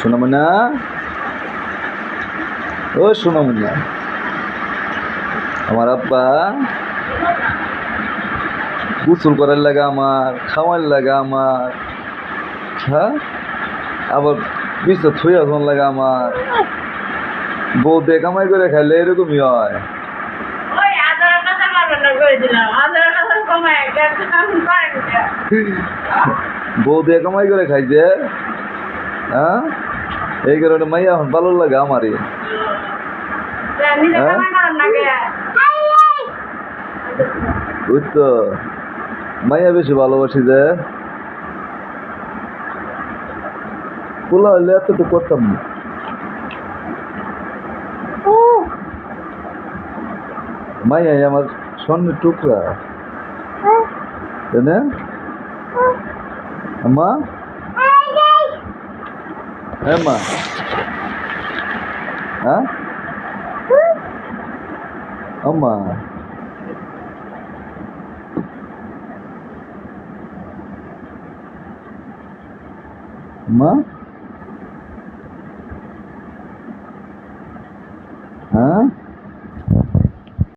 সোনামুনা, ও সোনামুনা, আমার আব্বা গোসল করার লাগে, আমার খাওয়ার লাগে, আমার হ্যাঁ আবার বিস্তার থুই এখন লাগে, আমার বউ দিয়ে কামাই করে খাইলে এরকমই হয়। বউ দিয়ে কামাই করে খাইছে, হ্যাঁ এই কারণে মাইয়া এখন ভালো লাগে আমারই। ওই তো মাইয়া বেশি ভালোবাসি যে, পোলা হইলে এতটুকু করতাম না। মাইয়াই আমার স্বর্ণের টুকরা, তাই না আম্মা? হ্যাঁ মা, হ্যাঁ আম্মা, মা, হ্যাঁ